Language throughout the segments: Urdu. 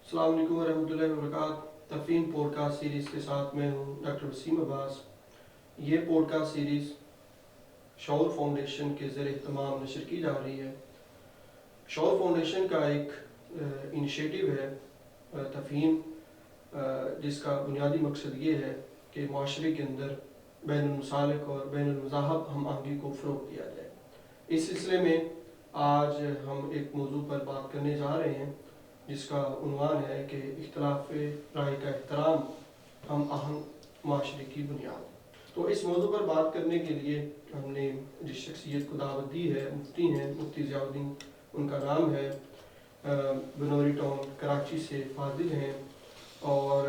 السلام علیکم ورحمۃ اللہ وبرکاتہ۔ تفہیم پوڈ کاسٹ سیریز کے ساتھ میں ہوں ڈاکٹر وسیم عباس۔ یہ پوڈ کاسٹ سیریز شعور فاؤنڈیشن کے زیر اہتمام نشر کی جا رہی ہے۔ شعور فاؤنڈیشن کا ایک انیشیٹو ہے تفہیم، جس کا بنیادی مقصد یہ ہے کہ معاشرے کے اندر بین المسالک اور بین المذاہب ہم آہنگی کو فروغ دیا جائے۔ اس سلسلے میں آج ہم ایک موضوع پر بات کرنے جا رہے ہیں جس کا عنوان ہے کہ اختلاف رائے کا احترام ہم آہنگ معاشرے کی بنیاد۔ تو اس موضوع پر بات کرنے کے لیے ہم نے جس شخصیت کو دعوت دی ہے مفتی ہیں، مفتی ضیاء الدین ان کا نام ہے، بنوری ٹاؤن کراچی سے فاضل ہیں اور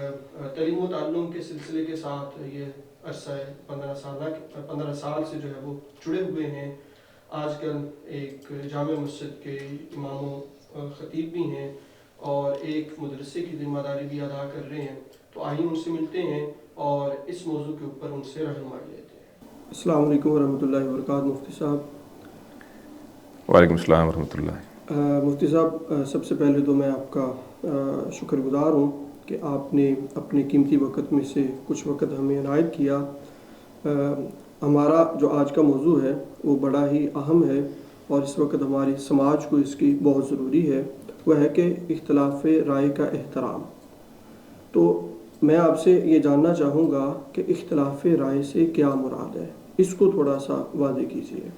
تعلیم و تعلم کے سلسلے کے ساتھ یہ عرصہ 15 سال سے جو ہے وہ جڑے ہوئے ہیں۔ آج کل ایک جامع مسجد کے امام و خطیب بھی ہیں اور ایک مدرسے کی ذمہ داری بھی ادا کر رہے ہیں۔ تو آئیے ان سے ملتے ہیں اور اس موضوع کے اوپر ان سے رہنمائی لیتے ہیں۔ السلام علیکم ورحمۃ اللہ وبرکاتہ مفتی صاحب۔ وعلیکم السلام ورحمۃ اللہ۔ مفتی صاحب، سب سے پہلے تو میں آپ کا شکر گزار ہوں کہ آپ نے اپنے قیمتی وقت میں سے کچھ وقت ہمیں عنایت کیا۔ ہمارا جو آج کا موضوع ہے وہ بڑا ہی اہم ہے اور اس وقت ہماری سماج کو اس کی بہت ضروری ہے، وہ ہے کہ اختلاف رائے کا احترام۔ تو میں آپ سے یہ جاننا چاہوں گا کہ اختلاف رائے سے کیا مراد ہے، اس کو تھوڑا سا واضح کیجیے۔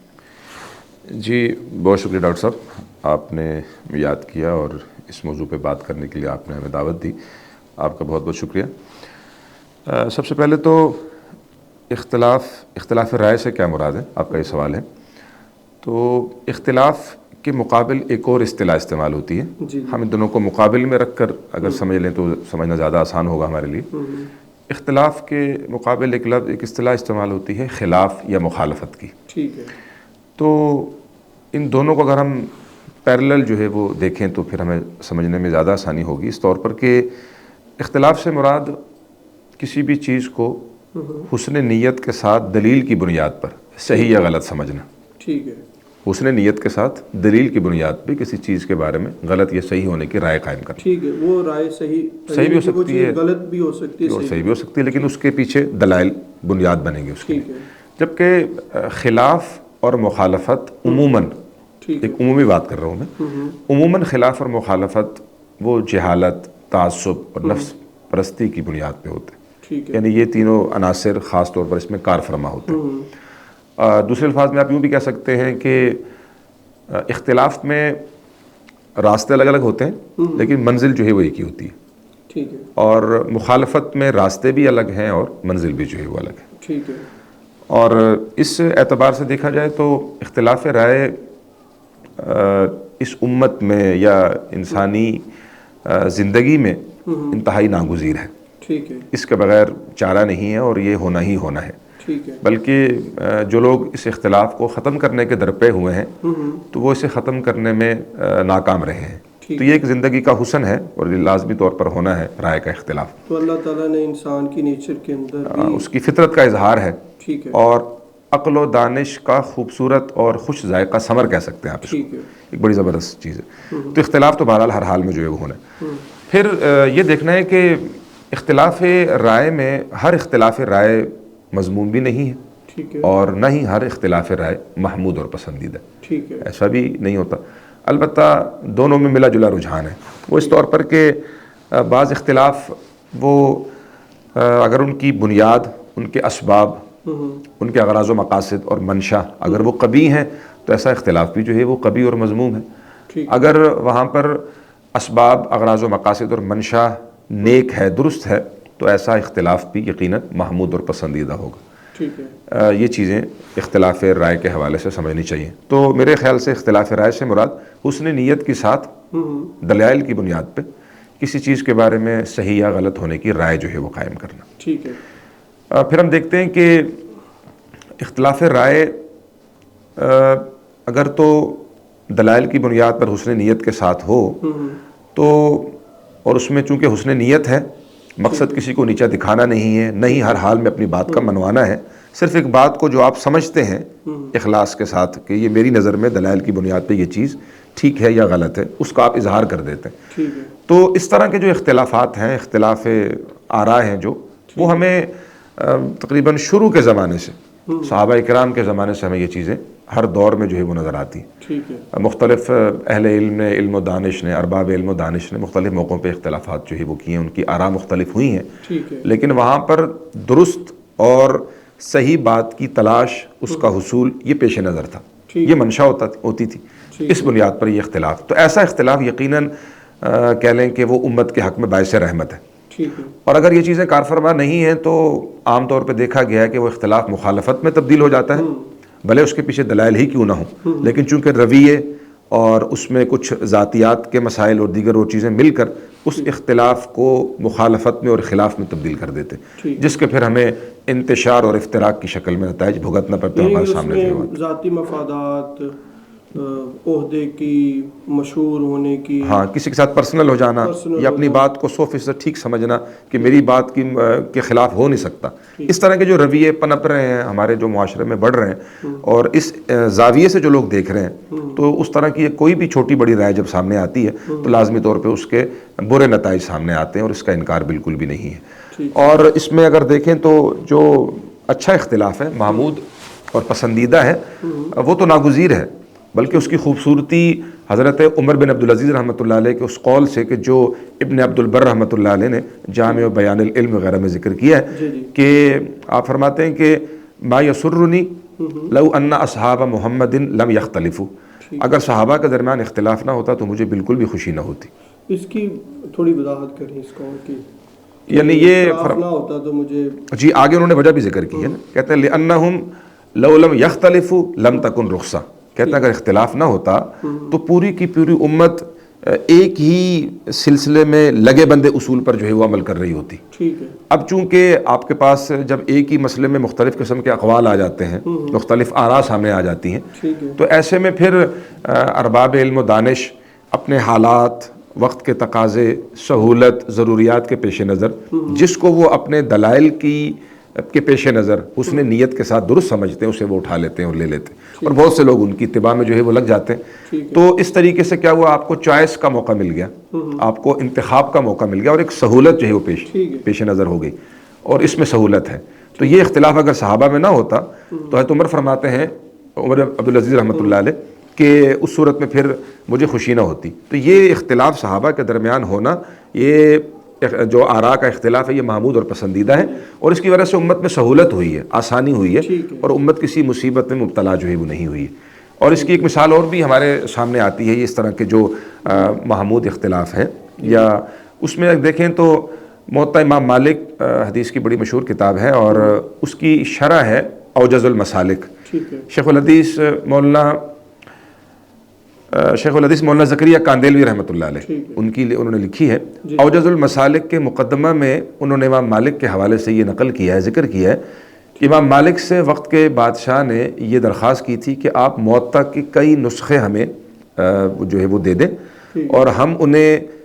جی بہت شکریہ ڈاکٹر صاحب، آپ نے یاد کیا اور اس موضوع پہ بات کرنے کے لیے آپ نے ہمیں دعوت دی، آپ کا بہت بہت شکریہ۔ سب سے پہلے تو اختلاف رائے سے کیا مراد ہے، آپ کا یہ سوال ہے۔ تو اختلاف کے مقابل ایک اور اصطلاح استعمال ہوتی ہے، ہم ان دونوں کو مقابل میں رکھ کر اگر سمجھ لیں تو سمجھنا زیادہ آسان ہوگا ہمارے لیے۔ اختلاف کے مقابل ایک اصطلاح استعمال ہوتی ہے خلاف یا مخالفت کی۔ ٹھیک ہے۔ تو ان دونوں کو اگر ہم پیرلل جو ہے وہ دیکھیں تو پھر ہمیں سمجھنے میں زیادہ آسانی ہوگی، اس طور پر کہ اختلاف سے مراد کسی بھی چیز کو حسن نیت کے ساتھ دلیل کی بنیاد پر صحیح یا غلط سمجھنا۔ ٹھیک ہے۔ حسن نیت کے ساتھ دلیل کی بنیاد پہ کسی چیز کے بارے میں غلط یا صحیح ہونے کی رائے قائم کرنا۔ ٹھیک ہے، وہ رائے صحیح بھی ہو سکتی ہے، غلط بھی ہو سکتی ہے اور صحیح بھی ہو سکتی ہے، لیکن اس کے پیچھے دلائل بنیاد بنیں گے اس کے۔ جبکہ خلاف اور مخالفت عموماً، ایک عمومی بات کر رہا ہوں میں، عموماً خلاف اور مخالفت وہ جہالت، تعصب اور نفس پرستی کی بنیاد پہ ہوتے ہیں، یعنی یہ تینوں عناصر خاص طور پر اس میں کار فرما ہوتے ہیں۔ دوسرے الفاظ میں آپ یوں بھی کہہ سکتے ہیں کہ اختلاف میں راستے الگ الگ ہوتے ہیں لیکن منزل جو ہے وہ ایک ہی ہوتی ہے۔ ٹھیک ہے۔ اور مخالفت میں راستے بھی الگ ہیں اور منزل بھی جو ہے وہ الگ ہے۔ ٹھیک ہے۔ اور اس اعتبار سے دیکھا جائے تو اختلاف رائے اس امت میں یا انسانی زندگی میں انتہائی ناگزیر ہے۔ ٹھیک ہے۔ اس کے بغیر چارہ نہیں ہے اور یہ ہونا ہی ہونا ہے۔ ٹھیک ہے۔ بلکہ جو لوگ اس اختلاف کو ختم کرنے کے درپے ہوئے ہیں تو وہ اسے ختم کرنے میں ناکام رہے ہیں۔ تو یہ ایک زندگی کا حسن ہے اور یہ لازمی طور پر ہونا ہے رائے کا اختلاف۔ تو اللہ تعالیٰ نے انسان کی نیچر کے اندر اس کی فطرت کا اظہار ہے، ٹھیک ہے، اور عقل و دانش کا خوبصورت اور خوش ذائقہ ثمر کہہ سکتے ہیں آپ اس کو، ایک بڑی زبردست چیز ہے۔ تو اختلاف تو بہرحال ہر حال میں جو ہے وہ ہونا ہے۔ پھر یہ دیکھنا ہے کہ اختلاف رائے میں ہر اختلاف رائے مذموم بھی نہیں ہے اور نہ ہی ہر اختلاف رائے محمود اور پسندیدہ، ٹھیک ہے، ایسا بھی نہیں ہوتا۔ البتہ دونوں میں ملا جلا رجحان ہے، وہ اس طور پر کہ بعض اختلاف وہ اگر ان کی بنیاد، ان کے اسباب، ان کے اغراض و مقاصد اور منشا اگر وہ قبیح ہیں تو ایسا اختلاف بھی جو ہے وہ قبیح اور مذموم ہے۔ اگر وہاں پر اسباب، اغراض و مقاصد اور منشا نیک ہے، درست ہے، تو ایسا اختلاف بھی یقیناً محمود اور پسندیدہ ہوگا۔ ٹھیک ہے۔ یہ چیزیں اختلاف رائے کے حوالے سے سمجھنی چاہیے۔ تو میرے خیال سے اختلاف رائے سے مراد حسن نیت کے ساتھ دلائل کی بنیاد پہ کسی چیز کے بارے میں صحیح یا غلط ہونے کی رائے جو ہے وہ قائم کرنا۔ ٹھیک ہے۔ پھر ہم دیکھتے ہیں کہ اختلاف رائے اگر تو دلائل کی بنیاد پر حسن نیت کے ساتھ ہو تو، اور اس میں چونکہ حسن نیت ہے، مقصد کسی کو نیچا دکھانا نہیں ہے، نہ ہی ہر حال میں اپنی بات کا منوانا ہے، صرف ایک بات کو جو آپ سمجھتے ہیں اخلاص کے ساتھ کہ یہ میری نظر میں دلائل کی بنیاد پہ یہ چیز ٹھیک ہے یا غلط ہے، اس کا آپ اظہار کر دیتے ہیں. تو اس طرح کے جو اختلافات ہیں، اختلاف آراء ہیں جو، وہ ہمیں تقریباً شروع کے زمانے سے، صحابہ کرام کے زمانے سے ہمیں یہ چیزیں ہر دور میں جو ہے وہ نظر آتی ہیں. مختلف اہل علم نے، علم و دانش نے، ارباب علم و دانش نے مختلف موقعوں پہ اختلافات جو ہے وہ کیے ہیں، ان کی آراء مختلف ہوئی ہیں، لیکن وہاں پر درست اور صحیح بات کی تلاش، اس کا حصول، یہ پیش نظر تھا، یہ منشا ہوتی تھی. اس بنیاد پر یہ اختلاف، تو ایسا اختلاف یقیناً کہہ لیں کہ وہ امت کے حق میں باعث رحمت ہے. اور اگر یہ چیزیں کارفرما نہیں ہیں تو عام طور پہ دیکھا گیا ہے کہ وہ اختلاف مخالفت میں تبدیل ہو جاتا ہے، بھلے اس کے پیچھے دلائل ہی کیوں نہ ہوں، لیکن چونکہ رویے اور اس میں کچھ ذاتیات کے مسائل اور دیگر وہ چیزیں مل کر اس اختلاف کو مخالفت میں اور خلاف میں تبدیل کر دیتے، جس کے پھر ہمیں انتشار اور افتراق کی شکل میں نتائج بھگتنا پڑتے ہیں ہمارے سامنے. ذاتی مفادات، عہدے کی، مشہور ہونے کی، ہاں، کسی کے ساتھ پرسنل ہو جانا یا اپنی بات کو 100% ٹھیک سمجھنا کہ میری بات کے خلاف ہو نہیں سکتا، اس طرح کے جو رویے پنپ رہے ہیں ہمارے جو معاشرے میں بڑھ رہے ہیں، اور اس زاویے سے جو لوگ دیکھ رہے ہیں، تو اس طرح کی کوئی بھی چھوٹی بڑی رائے جب سامنے آتی ہے تو لازمی طور پہ اس کے برے نتائج سامنے آتے ہیں، اور اس کا انکار بالکل بھی نہیں ہے. اور اس میں اگر دیکھیں تو جو اچھا اختلاف ہے، محمود اور پسندیدہ ہے، وہ تو ناگزیر ہے، بلکہ اس کی خوبصورتی حضرت عمر بن عبدالعزیز رحمۃ اللہ علیہ کے اس قول سے کہ جو ابن عبد البر رحمۃ اللہ علیہ نے جامع بیان العلم وغیرہ میں ذکر کیا ہے، کہ آپ فرماتے ہیں کہ ما یسرنی لو ان اصحاب محمد لم یختلفوا، اگر صحابہ کے درمیان اختلاف نہ ہوتا تو مجھے بالکل بھی خوشی نہ ہوتی. اس کی تھوڑی وضاحت کریں اس قول کی. یعنی یہ نہ ہوتا تو مجھے، جی آگے انہوں نے وجہ بھی ذکر کی ہے نا، کہتے ہیں لأنہم لو لم یختلفوا لم تکن رخصہ، کہتے ہیں اگر اختلاف نہ ہوتا تو پوری کی پوری امت ایک ہی سلسلے میں لگے بندے اصول پر جو ہے وہ عمل کر رہی ہوتی. اب چونکہ آپ کے پاس جب ایک ہی مسئلے میں مختلف قسم کے اقوال آ جاتے ہیں، مختلف آراء سامنے آ جاتی ہیں، تو ایسے میں پھر ارباب علم و دانش اپنے حالات، وقت کے تقاضے، سہولت، ضروریات کے پیش نظر، جس کو وہ اپنے دلائل کے پیش نظر حسن نیت کے ساتھ درست سمجھتے ہیں، اسے وہ اٹھا لیتے ہیں اور لے لیتے ہیں، اور بہت سے لوگ ان کی اتباع میں جو ہے وہ لگ جاتے ہیں. تو اس طریقے سے کیا ہوا، آپ کو چوائس کا موقع مل گیا، آپ کو انتخاب کا موقع مل گیا، اور ایک سہولت جو ہے وہ پیش نظر ہو گئی، اور اس میں سہولت ہے. تو یہ اختلاف اگر صحابہ میں نہ ہوتا تو حضرت عمر فرماتے ہیں، عمر عبدالعزیز رحمۃ اللہ علیہ، کہ اس صورت میں پھر مجھے خوشی نہ ہوتی. تو یہ اختلاف صحابہ کے درمیان ہونا، یہ جو آراء کا اختلاف ہے، یہ محمود اور پسندیدہ ہے، اور اس کی وجہ سے امت میں سہولت ہوئی ہے، آسانی ہوئی ہے، اور امت کسی مصیبت میں مبتلا جو ہے وہ نہیں ہوئی ہے. اور اس کی ایک مثال اور بھی ہمارے سامنے آتی ہے، اس طرح کے جو محمود اختلاف ہے، یا اس میں دیکھیں تو موطا امام مالک حدیث کی بڑی مشہور کتاب ہے، اور اس کی شرح ہے اوجز المسالک. شیخ الحدیث مولانا زکریا کاندیلوی رحمۃ اللہ علیہ، انہوں نے لکھی ہے اوجز المسالک کے مقدمہ میں، انہوں نے امام مالک کے حوالے سے یہ نقل کیا ہے، ذکر کیا ہے کہ امام مالک سے وقت کے بادشاہ نے یہ درخواست کی تھی کہ آپ موطا کے کئی نسخے ہمیں جو ہے وہ دے دیں، اور ہم انہیں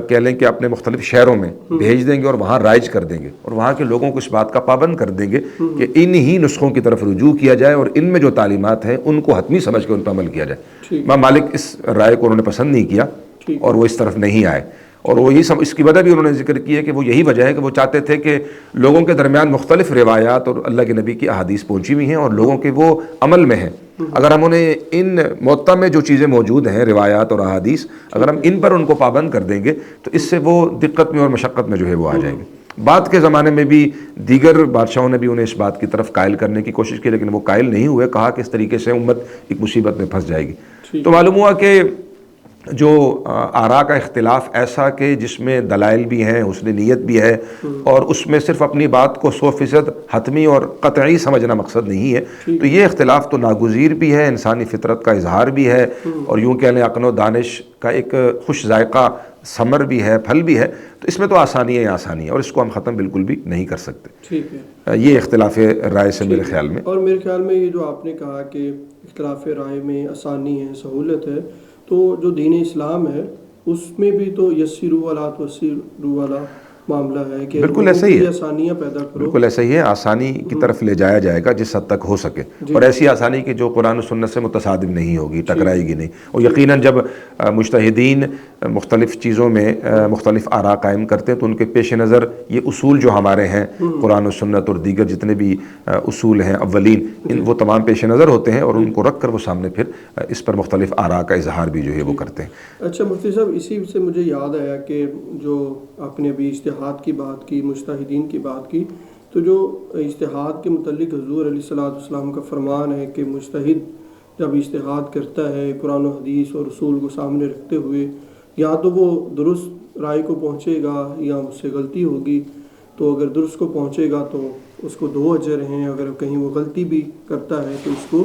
کہہ لیں کہ اپنے مختلف شہروں میں بھیج دیں گے، اور وہاں رائج کر دیں گے، اور وہاں کے لوگوں کو اس بات کا پابند کر دیں گے کہ ان ہی نسخوں کی طرف رجوع کیا جائے، اور ان میں جو تعلیمات ہیں ان کو حتمی سمجھ کے ان پر عمل کیا جائے. امام مالک اس رائے کو انہوں نے پسند نہیں کیا، اور وہ اس طرف نہیں آئے، اور وہ اس کی وجہ بھی انہوں نے ذکر کی ہے کہ وہ یہی وجہ ہے کہ وہ چاہتے تھے کہ لوگوں کے درمیان مختلف روایات اور اللہ کے نبی کی احادیث پہنچی ہوئی ہیں، اور لوگوں کے وہ عمل میں ہیں. اگر ہم انہیں ان موطا میں جو چیزیں موجود ہیں، روایات اور احادیث، اگر ہم ان پر ان کو پابند کر دیں گے تو اس سے وہ دقت میں اور مشقت میں جو ہے وہ آ جائیں گے. بعد کے زمانے میں بھی دیگر بادشاہوں نے بھی انہیں اس بات کی طرف قائل کرنے کی کوشش کی، لیکن وہ قائل نہیں ہوئے. کہا کہ اس طریقے سے امت ایک مصیبت میں پھنس جائے گی. تو معلوم ہوا کہ جو آراء کا اختلاف ایسا کہ جس میں دلائل بھی ہیں، حسن نیت بھی ہے، اور اس میں صرف اپنی بات کو 100% حتمی اور قطعی سمجھنا مقصد نہیں ہے، تو یہ اختلاف تو ناگزیر بھی ہے، انسانی فطرت کا اظہار بھی ہے، اور یوں کہہ لیں عقل و دانش کا ایک خوش ذائقہ ثمر بھی ہے، پھل بھی ہے. تو اس میں تو آسانی ہے، آسانی ہے، اور اس کو ہم ختم بالکل بھی نہیں کر سکتے. یہ اختلاف رائے سے میرے خیال میں، اور میرے خیال میں یہ جو آپ نے کہا کہ اختلاف رائے میں آسانی ہے، سہولت ہے، تو جو دین اسلام ہے اس میں بھی تو یسروا ولا تعسروا والا معاملہ ہے کہ بالکل ایسا ہی ہے، آسانیاں پیدا کرو. بالکل ایسا ہی ہے. آسانی کی طرف لے جایا جائے گا جس حد تک ہو سکے، اور ایسی آسانی کہ جو قرآن و سنت سے متصادم نہیں ہوگی، ٹکرائے گی نہیں. اور یقیناً جب مجتہدین مختلف چیزوں میں مختلف آراء قائم کرتے ہیں تو ان کے پیش نظر یہ اصول جو ہمارے ہیں قرآن و سنت اور دیگر جتنے بھی اصول ہیں اولین، وہ تمام پیش نظر ہوتے ہیں، اور ان کو رکھ کر وہ سامنے پھر اس پر مختلف آراء کا اظہار بھی جو ہے وہ کرتے ہیں. اچھا مفتی صاحب، اسی سے مجھے یاد آیا کہ جو آپ نے ابھی اجتہاد کی بات کی، مجتہدین کی بات کی، تو جو اجتہاد کے متعلق حضور علیہ الصلوۃ والسلام کا فرمان ہے کہ مجتہد جب اجتہاد کرتا ہے قرآن و حدیث اور اصول کو سامنے رکھتے ہوئے، یا تو وہ درست رائے کو پہنچے گا یا اس سے غلطی ہوگی. تو اگر درست کو پہنچے گا تو اس کو 2 اجر ہیں، اگر کہیں وہ غلطی بھی کرتا ہے تو اس کو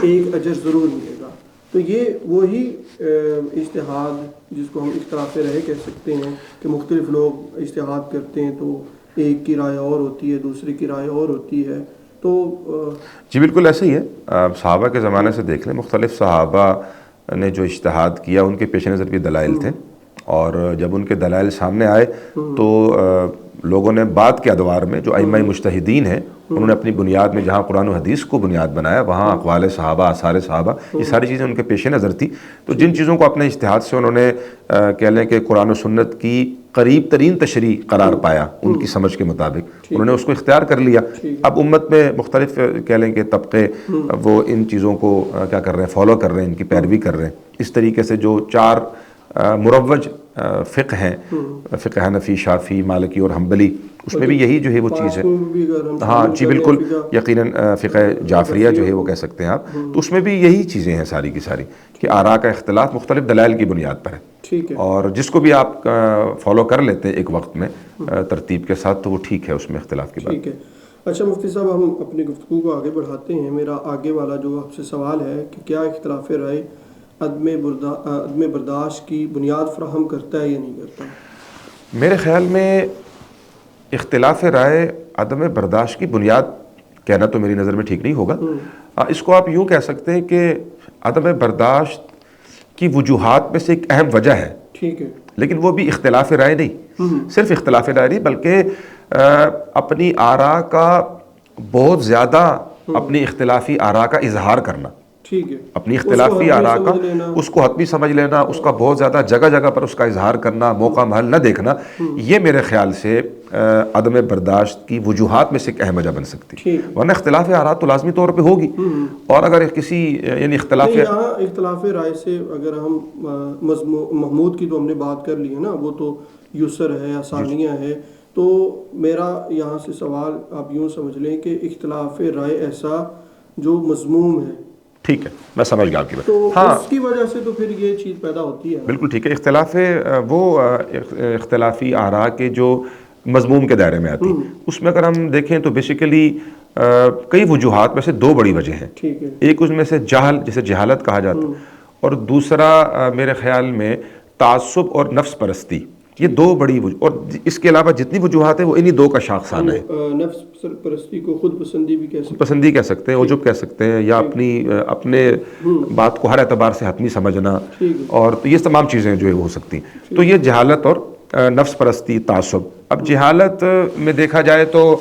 1 اجر ضرور ملے گا. تو یہ وہی اجتہاد جس کو ہم اختلاف رائے کہہ سکتے ہیں کہ مختلف لوگ اجتہاد کرتے ہیں تو ایک کی رائے اور ہوتی ہے، دوسرے کی رائے اور ہوتی ہے. تو جی بالکل ایسا ہی ہے. صحابہ کے زمانے سے دیکھ لیں، مختلف صحابہ نے جو اجتہاد کیا ان کے پیش نظر بھی دلائل تھے، اور جب ان کے دلائل سامنے آئے تو لوگوں نے بعد کے ادوار میں جو ائمہ مجتہدین ہیں انہوں نے اپنی بنیاد میں جہاں قرآن و حدیث کو بنیاد بنایا، وہاں اقوال صحابہ، آثار صحابہ، یہ ساری چیزیں ان کے پیش نظر تھی. تو جن چیزوں کو اپنے اجتہاد سے انہوں نے کہہ لیں کہ قرآن و سنت کی قریب ترین تشریح قرار پایا ان کی سمجھ کے مطابق، انہوں نے اس کو اختیار کر لیا. اب امت میں مختلف کہہ لیں کہ طبقے وہ ان چیزوں کو کیا کر رہے ہیں، فالو کر رہے ہیں، ان کی پیروی کر رہے ہیں. اس طریقے سے جو 4 مروج فقہ ہیں، فقہ حنفی، شافعی، مالکی اور حنبلی، اس میں بھی یہی جو ہے وہ چیز ہے. ہاں جی بالکل، یقیناً فقہ جعفریہ جو ہے وہ کہہ سکتے ہیں آپ. تو اس میں بھی یہی چیزیں ہیں ساری کی ساری کہ آراء کا اختلاف مختلف دلائل کی بنیاد پر ہے، اور جس کو بھی آپ فالو کر لیتے ہیں ایک وقت میں ترتیب کے ساتھ تو وہ ٹھیک ہے، اس میں اختلاف کی بات. اچھا مفتی صاحب، ہم اپنی گفتگو کو آگے بڑھاتے ہیں. میرا آگے والا جو آپ سے سوال ہے کہ کیا اختلاف رائے عدم برداشت کی بنیاد فراہم کرتا ہے یا نہیں کرتا؟ میرے خیال میں اختلاف رائے عدم برداشت کی بنیاد کہنا تو میری نظر میں ٹھیک نہیں ہوگا. اس کو آپ یوں کہہ سکتے ہیں کہ عدم برداشت کی وجوہات میں سے ایک اہم وجہ ہے، ٹھیک ہے، لیکن وہ بھی اختلاف رائے نہیں، صرف اختلاف رائے نہیں، بلکہ اپنی آراء کا بہت زیادہ اپنی اختلافی آراء کا اظہار کرنا، ٹھیک ہے، اپنی اختلافی آراء کا اس کو حتمی سمجھ لینا، اس کا بہت زیادہ جگہ جگہ پر اس کا اظہار کرنا، موقع محل نہ دیکھنا، یہ میرے خیال سے عدم برداشت کی وجوہات میں سے ایک اہم وجہ بن سکتی ہے. ورنہ اختلاف آراء تو لازمی طور پہ ہوگی، اور اگر کسی یعنی اختلاف رائے سے اگر ہم محمود کی تو ہم نے بات کر لی ہے نا، وہ تو یسر ہے، آسانیاں ہے. تو میرا یہاں سے سوال آپ یوں سمجھ لیں کہ اختلاف رائے ایسا جو مذموم ہے. ٹھیک ہے، میں سمجھ گیا آپ کی بات. تو ہاں، اس کی وجہ سے تو پھر یہ چیز پیدا ہوتی ہے. بالکل ٹھیک ہے. وہ اختلافی آراء کے جو مضموم کے دائرے میں آتی، اس میں اگر ہم دیکھیں تو بیسیکلی کئی وجوہات میں سے 2 بڑی وجہ ہیں. ایک اس میں سے جہل، جسے جہالت کہا جاتا، اور دوسرا میرے خیال میں تعصب اور نفس پرستی. یہ 2 بڑی اور اس کے علاوہ جتنی وجوہات ہیں وہ انہی 2 کا شاخسانہ ہے. نفس پرستی کو خود پسندی بھی کہہ سکتے ہیں، عجب کہہ سکتے ہیں، یا اپنے بات کو ہر اعتبار سے حتمی سمجھنا، اور تو یہ تمام چیزیں جو ہے وہ ہو سکتی ہیں. تو یہ جہالت اور نفس پرستی، تعصب. اب جہالت میں دیکھا جائے تو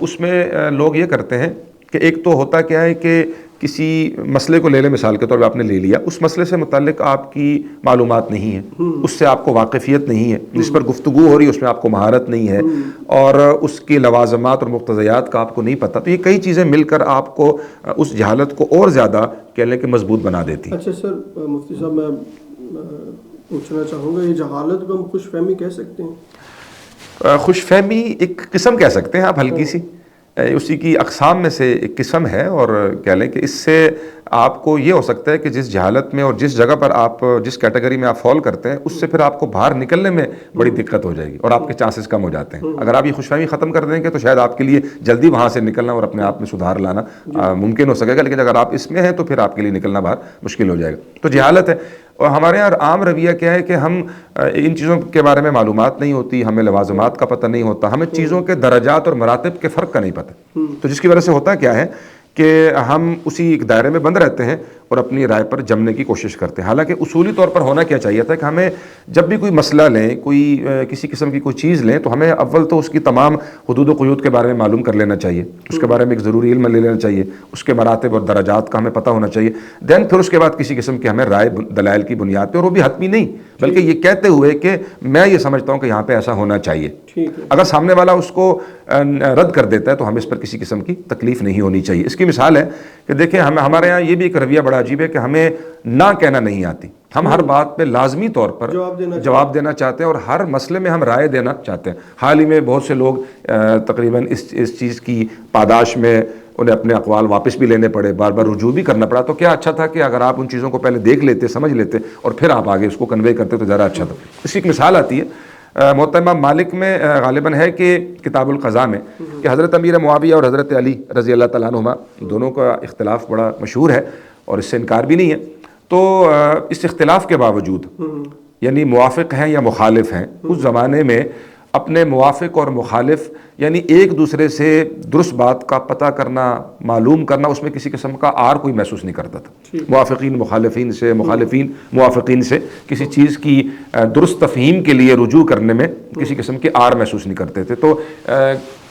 اس میں لوگ یہ کرتے ہیں کہ ایک تو ہوتا کیا ہے کہ کسی مسئلے کو لے لیں، مثال کے طور پہ آپ نے لے لیا، اس مسئلے سے متعلق آپ کی معلومات نہیں ہیں، اس سے آپ کو واقفیت نہیں ہے، جس پر گفتگو ہو رہی ہے اس میں آپ کو مہارت نہیں ہے، اور اس کی لوازمات اور مقتضیات کا آپ کو نہیں پتہ. تو یہ کئی چیزیں مل کر آپ کو اس جہالت کو اور زیادہ کہہ لیں کہ مضبوط بنا دیتی. اچھا سر، مفتی صاحب میں پوچھنا چاہوں گا، یہ جہالت کو ہم خوش فہمی کہہ سکتے ہیں؟ خوش فہمی ایک قسم کہہ سکتے ہیں آپ، ہلکی سی، اسی کی اقسام میں سے ایک قسم ہے. اور کہہ لیں کہ اس سے آپ کو یہ ہو سکتا ہے کہ جس جہالت میں اور جس جگہ پر آپ جس کیٹیگری میں آپ فال کرتے ہیں، اس سے پھر آپ کو باہر نکلنے میں بڑی دقت ہو جائے گی، اور آپ کے چانسز کم ہو جاتے ہیں. اگر آپ یہ خوش فہمی ختم کر دیں گے تو شاید آپ کے لیے جلدی وہاں سے نکلنا اور اپنے آپ میں سدھار لانا ممکن ہو سکے گا، لیکن اگر آپ اس میں ہیں تو پھر آپ کے لیے نکلنا باہر مشکل ہو جائے گا. تو جہالت ہے. اور ہمارے یہاں عام رویہ کیا ہے کہ ہم ان چیزوں کے بارے میں معلومات نہیں ہوتی، ہمیں لوازمات کا پتہ نہیں ہوتا، ہمیں چیزوں کے درجات اور مراتب کے فرق کا نہیں پتہ. تو جس کی وجہ سے ہوتا کیا ہے کہ ہم اسی ایک دائرے میں بند رہتے ہیں، اور اپنی رائے پر جمنے کی کوشش کرتے ہیں. حالانکہ اصولی طور پر ہونا کیا چاہیے تھا کہ ہمیں جب بھی کوئی مسئلہ لیں, کوئی کسی قسم کی کوئی چیز لیں, تو ہمیں اول تو اس کی تمام حدود و قیود کے بارے میں معلوم کر لینا چاہیے, اس کے بارے میں ایک ضروری علم لے لینا چاہیے, اس کے مراتب اور درجات کا ہمیں پتہ ہونا چاہیے. دین پھر اس کے بعد کسی قسم کی ہمیں رائے دلائل کی بنیاد پہ, اور وہ بھی حتمی نہیں بلکہ یہ کہتے ہوئے کہ میں یہ سمجھتا ہوں کہ یہاں پہ ایسا ہونا چاہیے. اگر سامنے والا اس کو رد کر دیتا ہے تو ہمیں اس پر کسی قسم کی تکلیف نہیں ہونی چاہیے. اس کی مثال ہے کہ دیکھیں ہمارے یہاں یہ بھی ایک رویہ بڑا عجیب ہے کہ ہمیں نہ کہنا نہیں آتی. ہم ہر بات پہ لازمی طور پر جواب دینا چاہتے ہیں اور ہر مسئلے میں ہم رائے دینا چاہتے ہیں. حال ہی میں بہت سے لوگ تقریباً اس چیز کی پاداش میں انہیں اپنے اقوال واپس بھی لینے پڑے, بار بار رجوع بھی کرنا پڑا. تو کیا اچھا تھا کہ اگر آپ ان چیزوں کو پہلے دیکھ لیتے, سمجھ لیتے اور پھر آپ آگے اس کو کنوے کرتے تو ذرا اچھا تھا. اس کی ایک مثال آتی ہے موطا امام مالک میں غالباً ہے کہ کتاب القضاء میں کہ حضرت امیر معاویہ اور حضرت علی رضی اللہ تعالیٰ عنہما دونوں کا اختلاف بڑا مشہور ہے اور اس سے انکار بھی نہیں ہے. تو اس اختلاف کے باوجود یعنی موافق ہیں یا مخالف ہیں, اس زمانے میں اپنے موافق اور مخالف یعنی ایک دوسرے سے درست بات کا پتہ کرنا, معلوم کرنا, اس میں کسی قسم کا آر کوئی محسوس نہیں کرتا تھا. موافقین مخالفین سے, مخالفین موافقین سے کسی چیز کی درست تفہیم کے لیے رجوع کرنے میں کسی قسم کی آر محسوس نہیں کرتے تھے. تو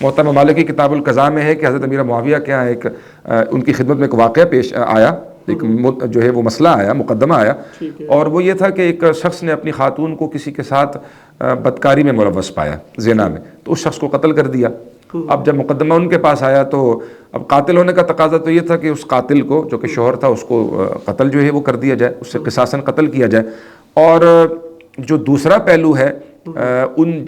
موطا امام مالک کی کتاب القضاء میں ہے کہ حضرت امیر معاویہ کے یہاں ایک ان کی خدمت میں ایک واقعہ پیش آیا, ایک جو ہے وہ مسئلہ آیا, مقدمہ آیا, اور وہ یہ تھا کہ ایک شخص نے اپنی خاتون کو کسی کے ساتھ بدکاری میں ملوث پایا, زنا میں, تو اس شخص کو قتل کر دیا. اب جب مقدمہ ان کے پاس آیا تو اب قاتل ہونے کا تقاضا تو یہ تھا کہ اس قاتل کو جو کہ شوہر تھا اس کو قتل جو ہے وہ کر دیا جائے, اس سے قصاصاً قتل کیا جائے. اور جو دوسرا پہلو ہے ان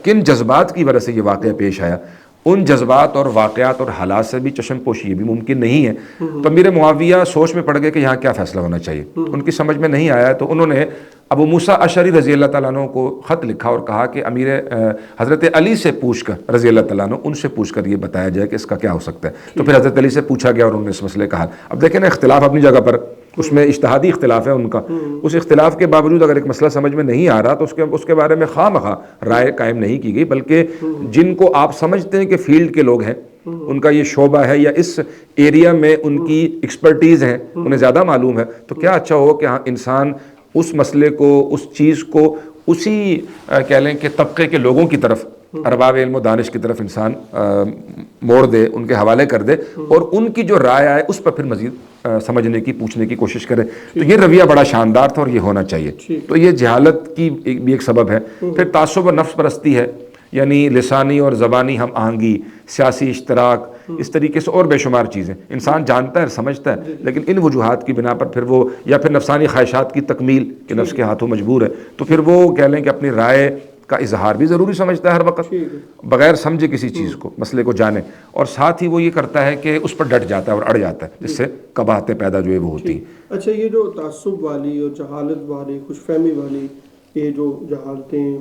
کن جذبات کی وجہ سے یہ واقعہ پیش آیا, ان جذبات اور واقعات اور حالات سے بھی چشم پوشی یہ بھی ممکن نہیں ہے. تو امیر معاویہ سوچ میں پڑ گئے کہ یہاں کیا فیصلہ ہونا چاہیے. ان کی سمجھ میں نہیں آیا تو انہوں نے ابو موسیٰ اشعری رضی اللہ تعالیٰ عنہ کو خط لکھا اور کہا کہ امیر حضرت علی سے پوچھ کر رضی اللہ تعالیٰ عنہ ان سے پوچھ کر یہ بتایا جائے کہ اس کا کیا ہو سکتا ہے. تو پھر حضرت علی سے پوچھا گیا اور انہوں نے اس مسئلے کا حل. اب دیکھیں نا, اختلاف اپنی جگہ پر, اس میں اجتہادی اختلاف ہے ان کا, اس اختلاف کے باوجود اگر ایک مسئلہ سمجھ میں نہیں آ رہا تو اس کے بارے میں خواہ مخواہ رائے قائم نہیں کی گئی, بلکہ جن کو آپ سمجھتے ہیں کہ فیلڈ کے لوگ ہیں, ان کا یہ شعبہ ہے یا اس ایریا میں ان کی ایکسپرٹیز ہے, انہیں زیادہ معلوم ہے, تو کیا اچھا ہو کہ انسان اس مسئلے کو, اس چیز کو اسی کہہ لیں کہ طبقے کے لوگوں کی طرف, ارباب علم و دانش کی طرف انسان موڑ دے, ان کے حوالے کر دے اور ان کی جو رائے آئے اس پر پھر مزید سمجھنے کی, پوچھنے کی کوشش کرے. تو یہ رویہ بڑا شاندار تھا اور یہ ہونا چاہیے. تو یہ جہالت کی بھی ایک سبب ہے. پھر تعصب و نفس پرستی ہے, یعنی لسانی اور زبانی ہم آہنگی, سیاسی اشتراک, اس طریقے سے اور بے شمار چیزیں انسان جانتا ہے, سمجھتا ہے, لیکن ان وجوہات کی بنا پر پھر وہ یا پھر نفسانی خواہشات کی تکمیل کہ نفس کے ہاتھوں مجبور ہے, تو پھر وہ کہہ لیں کہ اپنی رائے کا اظہار بھی ضروری سمجھتا ہے ہر وقت, بغیر سمجھے کسی چیز کو, مسئلے کو جانے, اور ساتھ ہی وہ یہ کرتا ہے کہ اس پر ڈٹ جاتا ہے اور اڑ جاتا ہے, جس سے قباحتیں پیدا جو ہے وہ ہوتی ہیں. اچھا, یہ جو تعصب والی اور جہالت والی, خوش فہمی والی یہ جو جہالتیں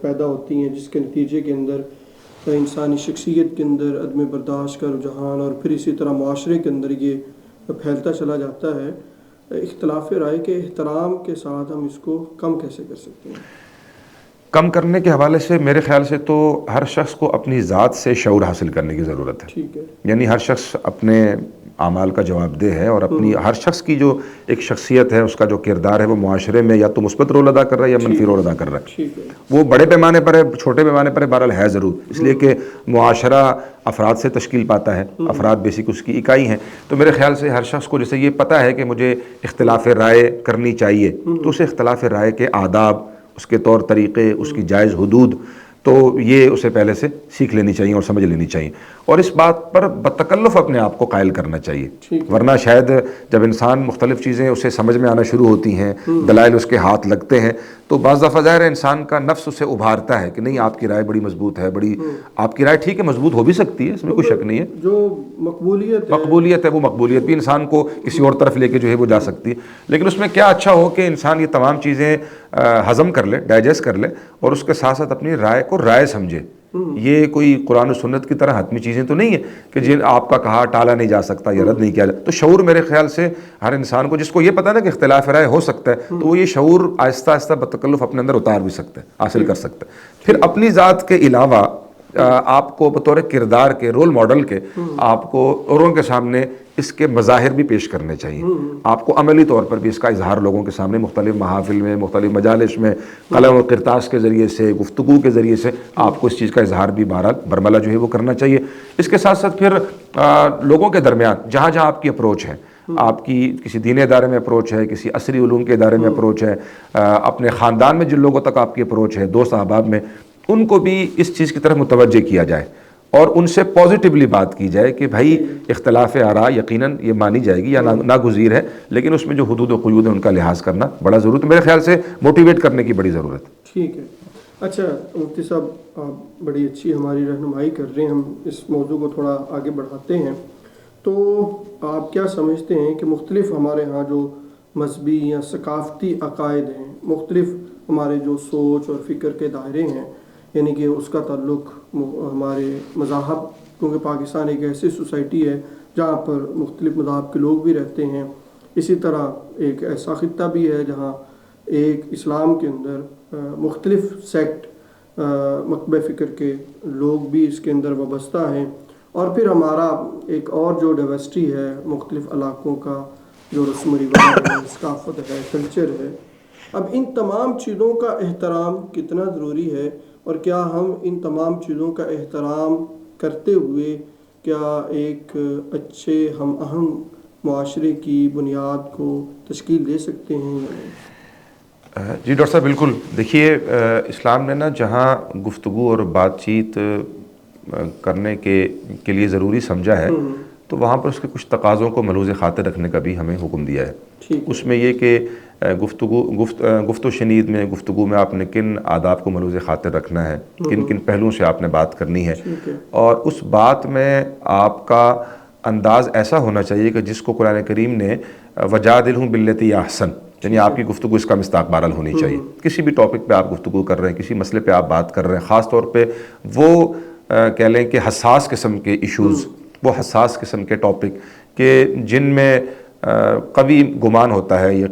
پیدا ہوتی ہیں, جس کے نتیجے کے اندر انسانی شخصیت کے اندر عدم برداشت کا رجحان اور پھر اسی طرح معاشرے کے اندر یہ پھیلتا چلا جاتا ہے, اختلاف رائے کے احترام کے ساتھ ہم اس کو کم کیسے کر سکتے ہیں؟ کم کرنے کے حوالے سے میرے خیال سے تو ہر شخص کو اپنی ذات سے شعور حاصل کرنے کی ضرورت ہے. ٹھیک ہے, یعنی ہر شخص اپنے اعمال کا جواب دہ ہے, اور اپنی ہر شخص کی جو ایک شخصیت ہے, اس کا جو کردار ہے, وہ معاشرے میں یا تو مثبت رول ادا کر رہا ہے یا منفی رول ادا کر رہا ہے. وہ بڑے پیمانے پر ہے, چھوٹے پیمانے پر ہے, بہرحال ہے ضرور, اس لیے کہ معاشرہ افراد سے تشکیل پاتا ہے, افراد بیسک اس کی اکائی ہیں. تو میرے خیال سے ہر شخص کو جیسے یہ پتہ ہے کہ مجھے اختلاف رائے کرنی چاہیے, تو اسے اختلاف رائے کے آداب, اس کے طور طریقے, اس کی جائز حدود, تو یہ اسے پہلے سے سیکھ لینی چاہیے اور سمجھ لینی چاہیے, اور اس بات پر بتکلف اپنے آپ کو قائل کرنا چاہیے. ورنہ شاید جب انسان مختلف چیزیں اسے سمجھ میں آنا شروع ہوتی ہیں, دلائل اس کے ہاتھ لگتے ہیں, تو بعض دفعہ ظاہر ہے انسان کا نفس اسے ابھارتا ہے کہ نہیں, آپ کی رائے بڑی مضبوط ہے, بڑی آپ کی رائے ٹھیک ہے, مضبوط ہو بھی سکتی ہے, اس میں کوئی شک نہیں ہے. جو مقبولیت ہے وہ مقبولیت بھی انسان کو کسی اور طرف لے کے جو ہے وہ جا سکتی ہے, لیکن اس میں کیا اچھا ہو کہ انسان یہ تمام چیزیں ہضم کر لے, ڈائجسٹ کر لے, اور اس کے ساتھ ساتھ اپنی رائے کو رائے سمجھے. یہ کوئی قرآن و سنت کی طرح حتمی چیزیں تو نہیں ہیں کہ جن آپ کا کہا ٹالا نہیں جا سکتا یا رد نہیں کیا جا. تو شعور میرے خیال سے ہر انسان کو, جس کو یہ پتہ نا کہ اختلاف رائے ہو سکتا ہے, تو وہ یہ شعور آہستہ آہستہ بتکلف اپنے اندر اتار بھی سکتا ہے, حاصل کر سکتا ہے. پھر اپنی ذات کے علاوہ آپ کو بطور کردار کے، رول ماڈل کے، آپ کو اوروں کے سامنے اس کے مظاہر بھی پیش کرنے چاہیے. آپ کو عملی طور پر بھی اس کا اظہار لوگوں کے سامنے مختلف محافل میں، مختلف مجالس میں، قلم و کرتاس کے ذریعے سے، گفتگو کے ذریعے سے آپ کو اس چیز کا اظہار بھی بہرحال برملا جو ہے وہ کرنا چاہیے. اس کے ساتھ ساتھ پھر لوگوں کے درمیان جہاں جہاں آپ کی اپروچ ہے، آپ کی کسی دینی ادارے میں اپروچ ہے، کسی عصری علوم کے ادارے میں اپروچ ہے، اپنے خاندان میں جن لوگوں تک آپ کی اپروچ ہے، دوست احباب میں، ان کو بھی اس چیز کی طرف متوجہ کیا جائے اور ان سے پازیٹیولی بات کی جائے کہ بھائی اختلاف آراء یقیناً یہ مانی جائے گی یا ناگزیر ہے، لیکن اس میں جو حدود و قیود ہے ان کا لحاظ کرنا بڑا ضرورت ہے. میرے خیال سے موٹیویٹ کرنے کی بڑی ضرورت ہے. ٹھیک ہے. اچھا مفتی صاحب، آپ بڑی اچھی ہماری رہنمائی کر رہے ہیں. ہم اس موضوع کو تھوڑا آگے بڑھاتے ہیں. تو آپ کیا سمجھتے ہیں کہ مختلف ہمارے ہاں جو مذہبی یا ثقافتی عقائد ہیں، مختلف ہمارے جو سوچ اور فکر کے دائرے ہیں، یعنی کہ اس کا تعلق ہمارے مذاہب، کیونکہ پاکستان ایک ایسی سوسائٹی ہے جہاں پر مختلف مذاہب کے لوگ بھی رہتے ہیں. اسی طرح ایک ایسا خطہ بھی ہے جہاں ایک اسلام کے اندر مختلف سیکٹ، مکتبہ فکر کے لوگ بھی اس کے اندر وابستہ ہیں. اور پھر ہمارا ایک اور جو ڈائیورسٹی ہے مختلف علاقوں کا، جو رسم و رواج ہے، ثقافت ہے، کلچر ہے. اب ان تمام چیزوں کا احترام کتنا ضروری ہے، اور کیا ہم ان تمام چیزوں کا احترام کرتے ہوئے کیا ایک اچھے ہم آہنگ معاشرے کی بنیاد کو تشکیل دے سکتے ہیں؟ جی ڈاکٹر صاحب، بالکل. دیکھیے، اسلام نے نا جہاں گفتگو اور بات چیت کرنے کے لیے ضروری سمجھا ہے، تو وہاں پر اس کے کچھ تقاضوں کو ملحوظ خاطر رکھنے کا بھی ہمیں حکم دیا ہے. اس میں یہ کہ گفت و شنید میں، گفتگو میں آپ نے کن آداب کو ملحوظ خاطر رکھنا ہے، کن کن پہلوؤں سے آپ نے بات کرنی ہے، اور اس بات میں آپ کا انداز ایسا ہونا چاہیے کہ جس کو قرآن کریم نے وجادلہم باللتی احسن، یعنی آپ کی گفتگو اس کا مصداق بہرحال ہونی چاہیے. کسی بھی ٹاپک پہ آپ گفتگو کر رہے ہیں، کسی مسئلے پہ آپ بات کر رہے ہیں، خاص طور پہ وہ کہہ لیں کہ حساس قسم کے ایشوز، وہ حساس قسم کے ٹاپک کہ جن میں قوی گمان ہوتا ہے یا